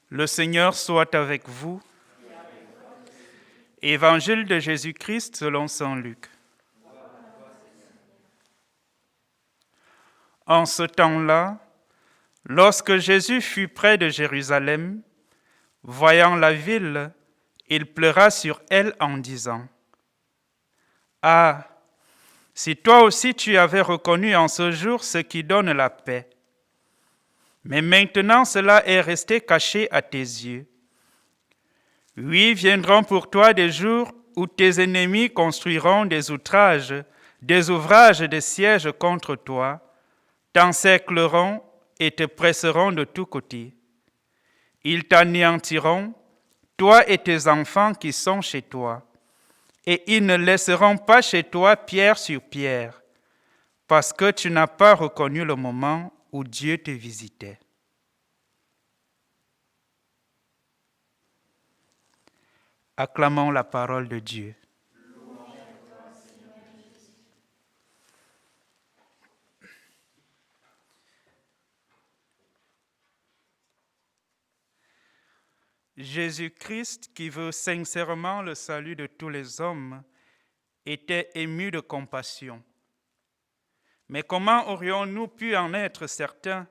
Le Seigneur soit avec vous. Évangile de Jésus-Christ selon saint Luc. En ce temps-là, lorsque Jésus fut près de Jérusalem, voyant la ville, il pleura sur elle en disant : « Ah, si toi aussi tu avais reconnu en ce jour ce qui donne la paix. Mais maintenant cela est resté caché à tes yeux. Oui, viendront pour toi des jours où tes ennemis construiront des ouvrages de siège contre toi, t'encercleront et te presseront de tous côtés. Ils t'anéantiront, toi et tes enfants qui sont chez toi, et ils ne laisseront pas chez toi pierre sur pierre, parce que tu n'as pas reconnu le moment où Dieu te visitait. » Acclamons la parole de Dieu. Jésus-Christ, qui veut sincèrement le salut de tous les hommes, était ému de compassion. Mais comment aurions-nous pu en être certains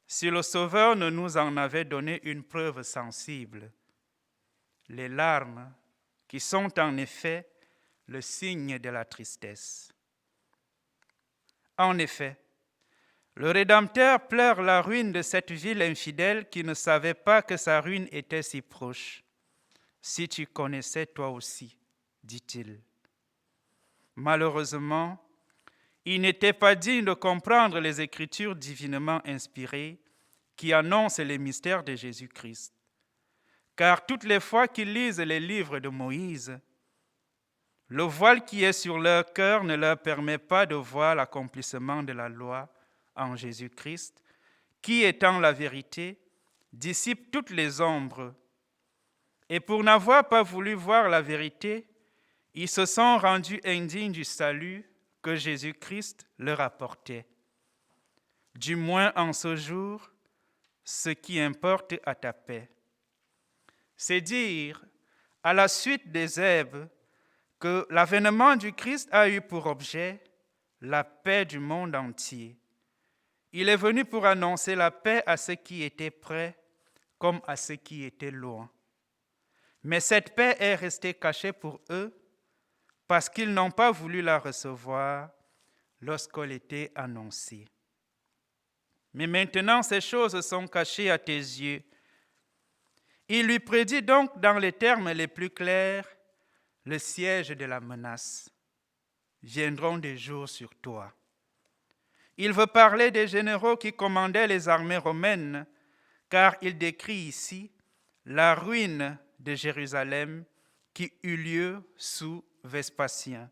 si le Sauveur ne nous en avait donné une preuve sensible ? Les larmes, qui sont en effet le signe de la tristesse. En effet, le Rédempteur pleure la ruine de cette ville infidèle qui ne savait pas que sa ruine était si proche. « Si tu connaissais toi aussi, dit-il. » Malheureusement, il n'était pas digne de comprendre les Écritures divinement inspirées qui annoncent les mystères de Jésus-Christ. Car toutes les fois qu'ils lisent les livres de Moïse, le voile qui est sur leur cœur ne leur permet pas de voir l'accomplissement de la loi en Jésus-Christ, qui, étant la vérité, dissipe toutes les ombres. Et pour n'avoir pas voulu voir la vérité, ils se sont rendus indignes du salut que Jésus-Christ leur apportait. Du moins en ce jour, ce qui importe à ta paix. C'est dire, à la suite des Hèbes, que l'avènement du Christ a eu pour objet la paix du monde entier. Il est venu pour annoncer la paix à ceux qui étaient près comme à ceux qui étaient loin. Mais cette paix est restée cachée pour eux parce qu'ils n'ont pas voulu la recevoir lorsqu'elle était annoncée. Mais maintenant, ces choses sont cachées à tes yeux. Il lui prédit donc dans les termes les plus clairs le siège de la menace. Viendront des jours sur toi. Il veut parler des généraux qui commandaient les armées romaines, car il décrit ici la ruine de Jérusalem qui eut lieu sous Vespasien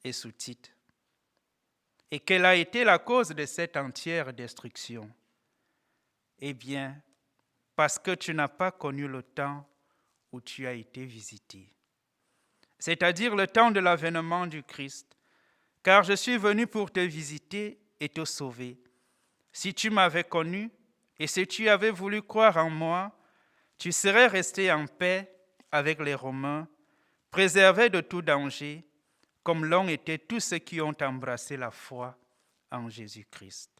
et sous Tite. Et quelle a été la cause de cette entière destruction ? Eh bien, parce que tu n'as pas connu le temps où tu as été visité, c'est-à-dire le temps de l'avènement du Christ, car je suis venu pour te visiter et te sauver. Si tu m'avais connu et si tu avais voulu croire en moi, tu serais resté en paix avec les Romains, préservé de tout danger, comme l'ont été tous ceux qui ont embrassé la foi en Jésus-Christ.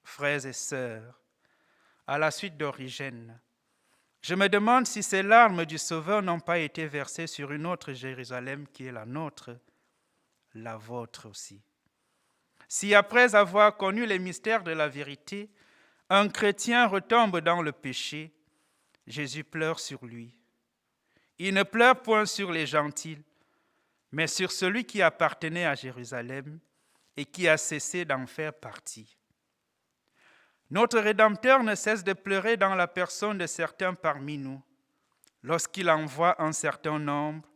Frères et sœurs, à la suite d'Origène, je me demande si ces larmes du Sauveur n'ont pas été versées sur une autre Jérusalem qui est la nôtre, la vôtre aussi. Si après avoir connu les mystères de la vérité, un chrétien retombe dans le péché, Jésus pleure sur lui. Il ne pleure point sur les gentils, mais sur celui qui appartenait à Jérusalem et qui a cessé d'en faire partie. Notre Rédempteur ne cesse de pleurer dans la personne de certains parmi nous, lorsqu'il envoie un certain nombre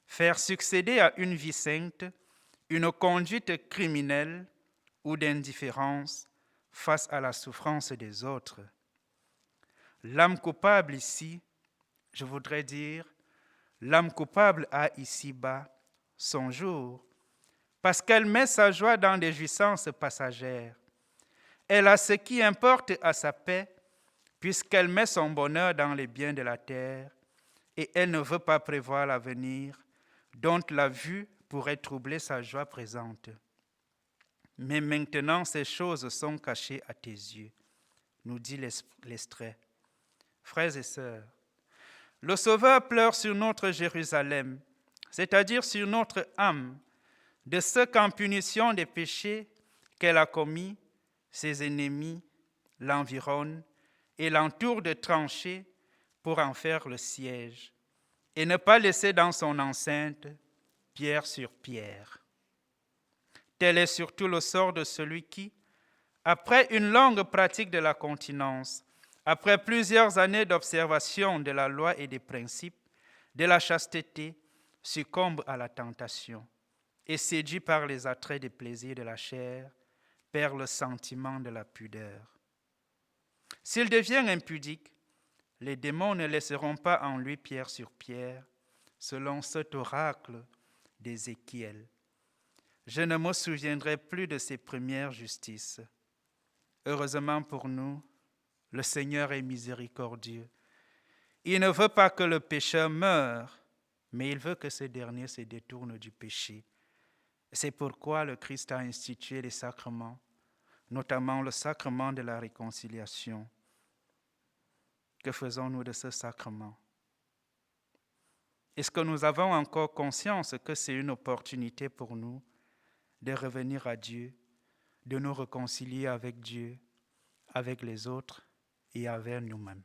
faire succéder à une vie sainte une conduite criminelle ou d'indifférence face à la souffrance des autres. L'âme coupable ici, je voudrais dire, l'âme coupable a ici-bas son jour, parce qu'elle met sa joie dans des jouissances passagères. Elle a ce qui importe à sa paix puisqu'elle met son bonheur dans les biens de la terre et elle ne veut pas prévoir l'avenir, dont la vue pourrait troubler sa joie présente. Mais maintenant, ces choses sont cachées à tes yeux, nous dit l'extrait. Frères et sœurs, le Sauveur pleure sur notre Jérusalem, c'est-à-dire sur notre âme, de ce qu'en punition des péchés qu'elle a commis, ses ennemis l'environnent et l'entourent de tranchées pour en faire le siège, et ne pas laisser dans son enceinte pierre sur pierre. Tel est surtout le sort de celui qui, après une longue pratique de la continence, après plusieurs années d'observation de la loi et des principes, de la chasteté, succombe à la tentation et, séduit par les attraits des plaisirs de la chair, perd le sentiment de la pudeur. S'il devient impudique, les démons ne laisseront pas en lui pierre sur pierre, selon cet oracle d'Ézéchiel. Je ne me souviendrai plus de ses premières justices. Heureusement pour nous, le Seigneur est miséricordieux. Il ne veut pas que le pécheur meure, mais il veut que ce dernier se détourne du péché. C'est pourquoi le Christ a institué les sacrements, notamment le sacrement de la réconciliation. Que faisons-nous de ce sacrement? Est-ce que nous avons encore conscience que c'est une opportunité pour nous de revenir à Dieu, de nous réconcilier avec Dieu, avec les autres et avec nous-mêmes?